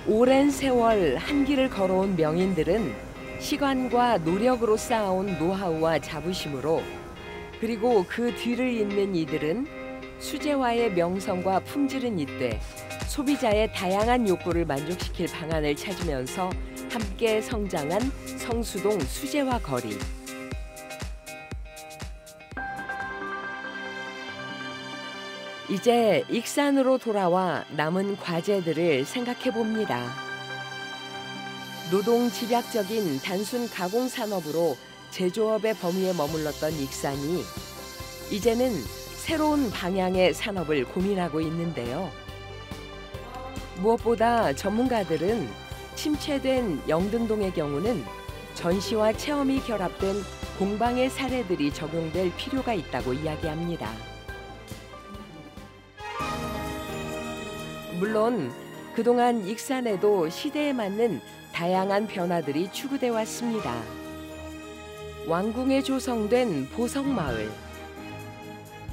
Speaker 1: 오랜 세월 한 길을 걸어온 명인들은 시간과 노력으로 쌓아온 노하우와 자부심으로 그리고 그 뒤를 잇는 이들은 수제화의 명성과 품질은 잇되 소비자의 다양한 욕구를 만족시킬 방안을 찾으면서 함께 성장한 성수동 수제화 거리. 이제 익산으로 돌아와 남은 과제들을 생각해 봅니다. 노동 집약적인 단순 가공 산업으로 제조업의 범위에 머물렀던 익산이 이제는 새로운 방향의 산업을 고민하고 있는데요. 무엇보다 전문가들은 침체된 영등동의 경우는 전시와 체험이 결합된 공방의 사례들이 적용될 필요가 있다고 이야기합니다. 물론 그동안 익산에도 시대에 맞는 다양한 변화들이 추구돼 왔습니다. 왕궁에 조성된 보석마을.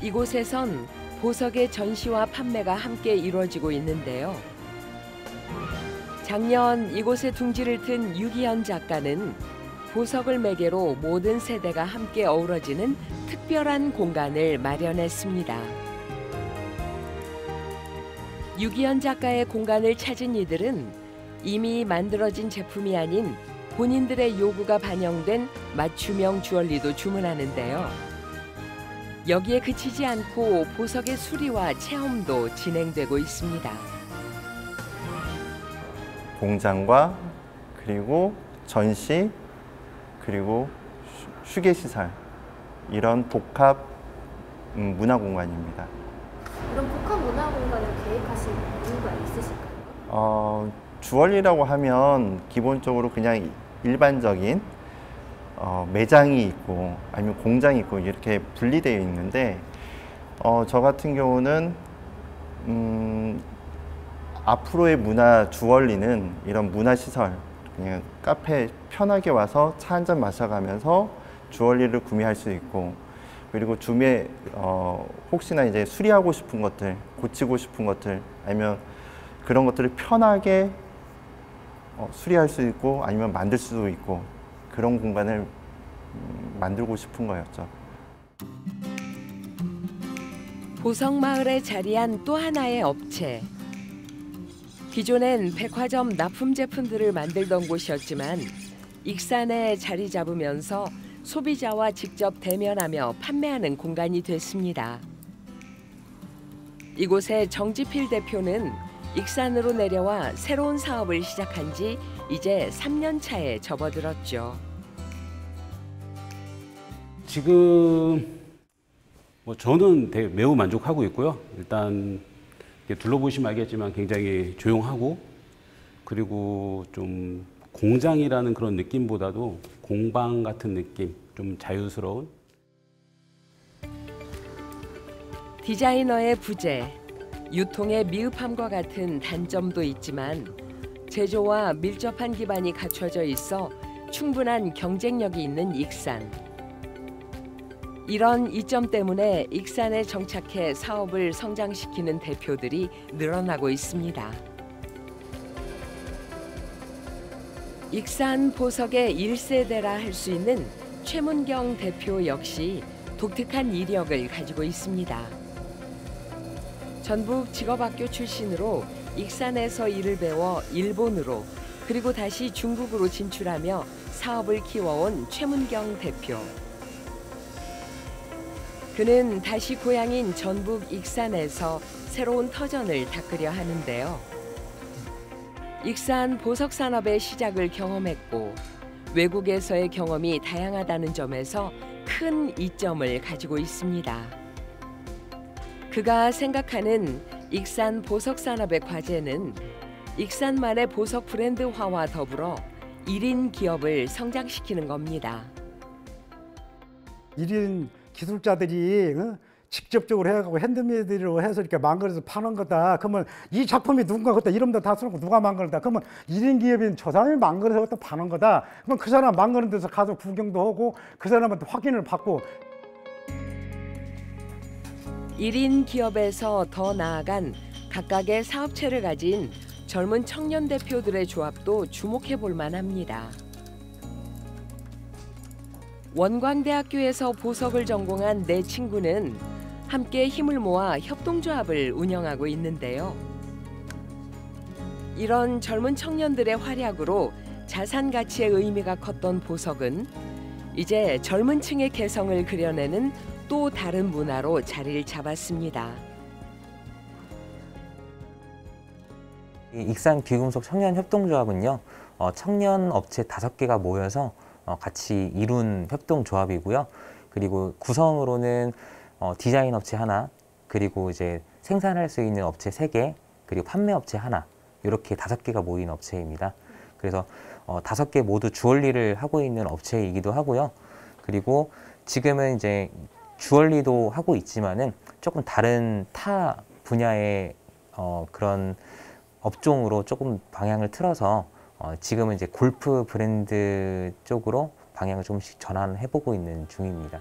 Speaker 1: 이곳에선 보석의 전시와 판매가 함께 이루어지고 있는데요. 작년 이곳에 둥지를 튼 유기현 작가는 보석을 매개로 모든 세대가 함께 어우러지는 특별한 공간을 마련했습니다. 유기현 작가의 공간을 찾은 이들은 이미 만들어진 제품이 아닌 본인들의 요구가 반영된 맞춤형 주얼리도 주문하는데요. 여기에 그치지 않고 보석의 수리와 체험도 진행되고 있습니다.
Speaker 5: 공장과 그리고 전시 그리고 휴게시설 이런 복합 문화공간입니다.
Speaker 7: 이런 복합 문화공간을 계획하신 이유가 있으실까요?
Speaker 5: 주얼리라고 하면 기본적으로 그냥 일반적인 매장이 있고 아니면 공장이 있고 이렇게 분리되어 있는데 저 같은 경우는 앞으로의 문화 주얼리는 이런 문화시설 그냥 카페 편하게 와서 차 한 잔 마셔가면서 주얼리를 구매할 수 있고 그리고 줌에 혹시나 이제 수리하고 싶은 것들 고치고 싶은 것들 아니면 그런 것들을 편하게 수리할 수 있고 아니면 만들 수도 있고 그런 공간을 만들고 싶은 거였죠.
Speaker 1: 보석마을에 자리한 또 하나의 업체. 기존엔 백화점 납품 제품들을 만들던 곳이었지만 익산에 자리 잡으면서 소비자와 직접 대면하며 판매하는 공간이 됐습니다. 이곳의 정지필 대표는 익산으로 내려와 새로운 사업을 시작한 지 이제 3년 차에 접어들었죠.
Speaker 10: 지금 저는 매우 만족하고 있고요. 일단 둘러보시면 알겠지만 굉장히 조용하고 그리고 좀 공장이라는 그런 느낌보다도 공방 같은 느낌, 좀 자유스러운.
Speaker 1: 디자이너의 부재, 유통의 미흡함과 같은 단점도 있지만 제조와 밀접한 기반이 갖춰져 있어 충분한 경쟁력이 있는 익산. 이런 이점 때문에 익산에 정착해 사업을 성장시키는 대표들이 늘어나고 있습니다. 익산 보석의 1세대라 할 수 있는 최문경 대표 역시 독특한 이력을 가지고 있습니다. 전북 직업학교 출신으로 익산에서 일을 배워 일본으로 그리고 다시 중국으로 진출하며 사업을 키워온 최문경 대표. 그는 다시 고향인 전북 익산에서 새로운 터전을 닦으려 하는데요. 익산 보석 산업의 시작을 경험했고 외국에서의 경험이 다양하다는 점에서 큰 이점을 가지고 있습니다. 그가 생각하는 익산 보석 산업의 과제는 익산만의 보석 브랜드화와 더불어 1인 기업을 성장시키는 겁니다.
Speaker 6: 1인 기술자들이 직접적으로 해가고 핸드메이드로 해서 이렇게 만들어서 파는 거다. 그러면 이 작품이 누군가 그때 이름도 다 써놓고 누가 만들었다. 그러면 1인 기업인 저 사람이 만들어서 갖다 파는 거다. 그러면 그 사람 만드는 데서 가서 구경도 하고 그 사람한테 확인을 받고.
Speaker 1: 1인 기업에서 더 나아간 각각의 사업체를 가진 젊은 청년 대표들의 조합도 주목해 볼 만합니다. 원광대학교에서 보석을 전공한 네 친구는 함께 힘을 모아 협동조합을 운영하고 있는데요. 이런 젊은 청년들의 활약으로 자산 가치의 의미가 컸던 보석은 이제 젊은 층의 개성을 그려내는 또 다른 문화로 자리를 잡았습니다.
Speaker 8: 익산 귀금속 청년협동조합은요, 청년 업체 5개가 모여서 같이 이룬 협동조합이고요. 그리고 구성으로는 디자인 업체 하나, 그리고 이제 생산할 수 있는 업체 3개, 그리고 판매 업체 하나, 이렇게 5개가 모인 업체입니다. 그래서 5개 모두 주얼리를 하고 있는 업체이기도 하고요. 그리고 지금은 이제 주얼리도 하고 있지만은 조금 다른 타 분야의 그런 업종으로 조금 방향을 틀어서 지금은 이제 골프 브랜드 쪽으로 방향을 조금씩 전환해보고 있는 중입니다.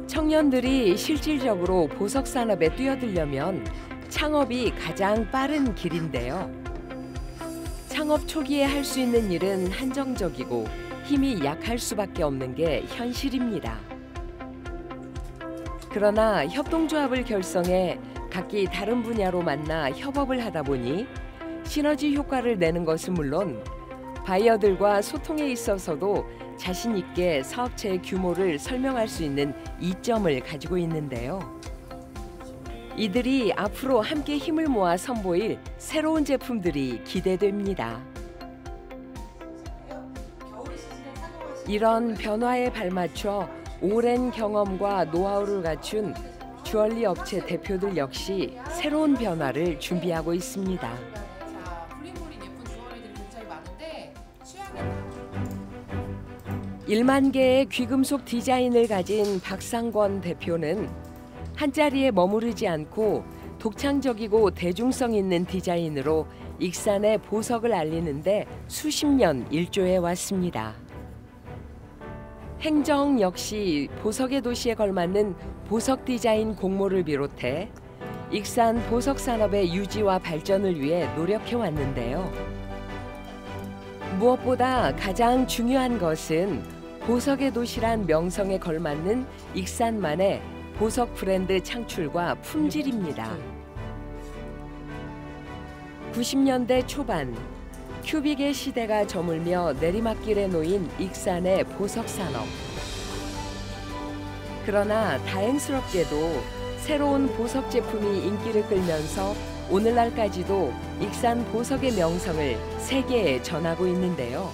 Speaker 1: 청년들이 실질적으로 보석 산업에 뛰어들려면 창업이 가장 빠른 길인데요. 창업 초기에 할 수 있는 일은 한정적이고 힘이 약할 수밖에 없는 게 현실입니다. 그러나 협동조합을 결성해 각기 다른 분야로 만나 협업을 하다 보니 시너지 효과를 내는 것은 물론 바이어들과 소통에 있어서도 자신 있게 사업체의 규모를 설명할 수 있는 이점을 가지고 있는데요. 이들이 앞으로 함께 힘을 모아 선보일 새로운 제품들이 기대됩니다. 이런 변화에 발맞춰 오랜 경험과 노하우를 갖춘 주얼리 업체 대표들 역시 새로운 변화를 준비하고 있습니다.
Speaker 12: 블링블링 예쁜 주얼리들이 굉장히 많은데
Speaker 1: 1만 개의 귀금속 디자인을 가진 박상권 대표는 한자리에 머무르지 않고 독창적이고 대중성 있는 디자인으로 익산의 보석을 알리는데 수십 년 일조해 왔습니다. 행정 역시 보석의 도시에 걸맞는 보석 디자인 공모를 비롯해 익산 보석 산업의 유지와 발전을 위해 노력해 왔는데요. 무엇보다 가장 중요한 것은 보석의 도시란 명성에 걸맞는 익산만의 보석 브랜드 창출과 품질입니다. 90년대 초반 큐빅의 시대가 저물며 내리막길에 놓인 익산의 보석 산업. 그러나 다행스럽게도 새로운 보석 제품이 인기를 끌면서 오늘날까지도 익산 보석의 명성을 세계에 전하고 있는데요.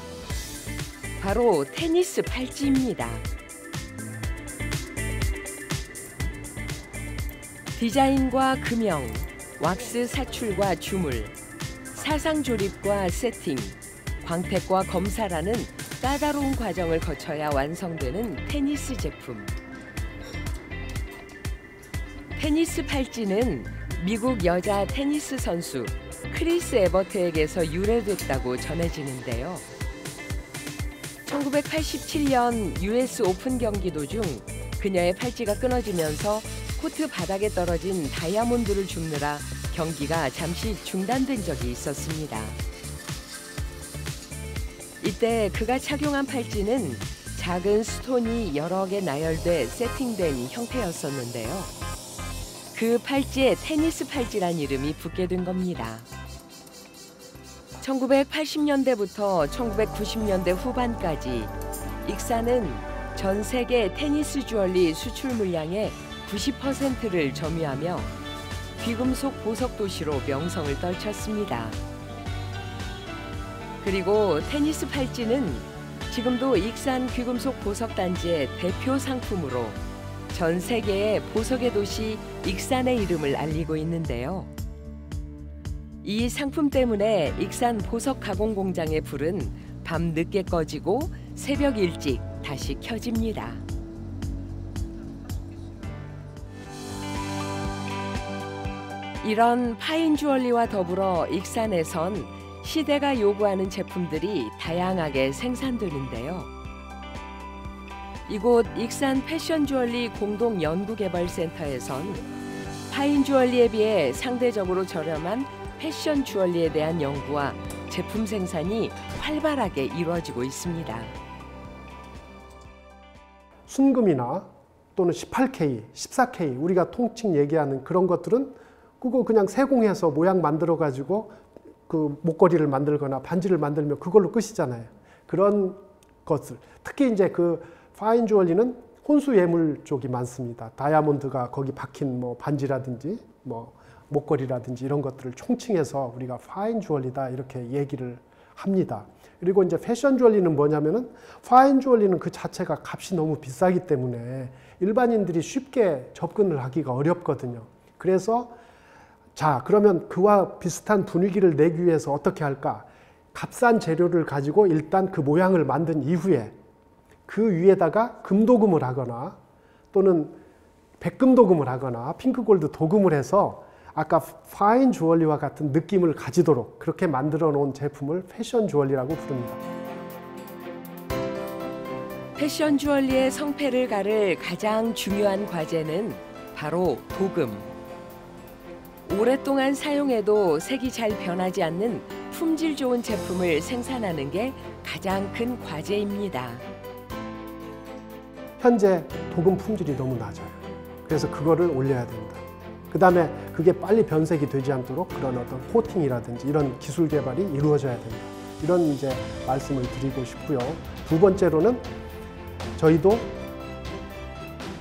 Speaker 1: 바로 테니스 팔찌입니다. 디자인과 금형, 왁스 사출과 주물, 사상 조립과 세팅, 광택과 검사라는 까다로운 과정을 거쳐야 완성되는 테니스 제품. 테니스 팔찌는 미국 여자 테니스 선수 크리스 에버트에게서 유래됐다고 전해지는데요. 1987년 US 오픈 경기 도중 그녀의 팔찌가 끊어지면서 코트 바닥에 떨어진 다이아몬드를 줍느라 경기가 잠시 중단된 적이 있었습니다. 이때 그가 착용한 팔찌는 작은 스톤이 여러 개 나열돼 세팅된 형태였었는데요. 그 팔찌에 테니스 팔찌란 이름이 붙게 된 겁니다. 1980년대부터 1990년대 후반까지 익산은 전 세계 테니스 주얼리 수출 물량의 90%를 점유하며 귀금속 보석 도시로 명성을 떨쳤습니다. 그리고 테니스 팔찌는 지금도 익산 귀금속 보석 단지의 대표 상품으로 전 세계의 보석의 도시 익산의 이름을 알리고 있는데요. 이 상품 때문에 익산 보석 가공 공장의 불은 밤 늦게 꺼지고 새벽 일찍 다시 켜집니다. 이런 파인 주얼리와 더불어 익산에선 시대가 요구하는 제품들이 다양하게 생산되는데요. 이곳 익산 패션 주얼리 공동 연구개발센터에선 파인 주얼리에 비해 상대적으로 저렴한 패션 주얼리에 대한 연구와 제품 생산이 활발하게 이루어지고 있습니다.
Speaker 18: 순금이나 또는 18K, 14K 우리가 통칭 얘기하는 그런 것들은 그거 그냥 세공해서 모양 만들어 가지고 그 목걸이를 만들거나 반지를 만들면 그걸로 끝이잖아요. 그런 것들. 특히 이제 그 파인 주얼리는 혼수 예물 쪽이 많습니다. 다이아몬드가 거기 박힌 뭐 반지라든지 뭐 목걸이라든지 이런 것들을 총칭해서 우리가 파인 주얼리다 이렇게 얘기를 합니다. 그리고 이제 패션 주얼리는 뭐냐면은 파인 주얼리는 그 자체가 값이 너무 비싸기 때문에 일반인들이 쉽게 접근을 하기가 어렵거든요. 그래서 자, 그러면 그와 비슷한 분위기를 내기 위해서 어떻게 할까? 값싼 재료를 가지고 일단 그 모양을 만든 이후에 그 위에다가 금도금을 하거나 또는 백금도금을 하거나 핑크골드 도금을 해서 아까 파인 주얼리와 같은 느낌을 가지도록 그렇게 만들어 놓은 제품을 패션 주얼리라고 부릅니다.
Speaker 1: 패션 주얼리의 성패를 가를 가장 중요한 과제는 바로 도금. 오랫동안 사용해도 색이 잘 변하지 않는 품질 좋은 제품을 생산하는 게 가장 큰 과제입니다.
Speaker 18: 현재 도금 품질이 너무 낮아요. 그래서 그거를 올려야 된다. 그 다음에 그게 빨리 변색이 되지 않도록 그런 어떤 코팅이라든지 이런 기술 개발이 이루어져야 된다. 이런 이제 말씀을 드리고 싶고요. 두 번째로는 저희도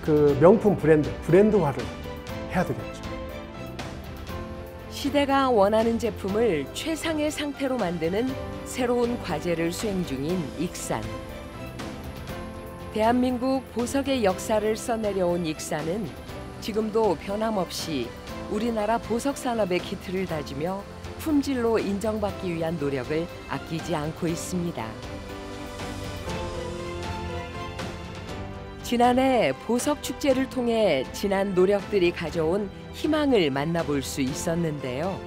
Speaker 18: 그 명품 브랜드화를 해야 되겠죠.
Speaker 1: 시대가 원하는 제품을 최상의 상태로 만드는 새로운 과제를 수행 중인 익산. 대한민국 보석의 역사를 써내려온 익산은 지금도 변함없이 우리나라 보석 산업의 기틀을 다지며 품질로 인정받기 위한 노력을 아끼지 않고 있습니다. 지난해 보석 축제를 통해 지난 노력들이 가져온 희망을 만나볼 수 있었는데요.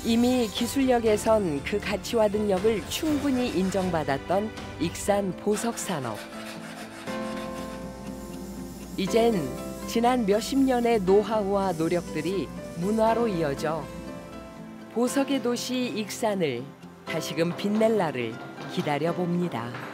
Speaker 1: 이미 기술력에선 그 가치와 능력을 충분히 인정받았던 익산 보석 산업. 이젠 지난 몇십 년의 노하우와 노력들이 문화로 이어져 보석의 도시 익산을 다시금 빛낼 날을 기다려봅니다.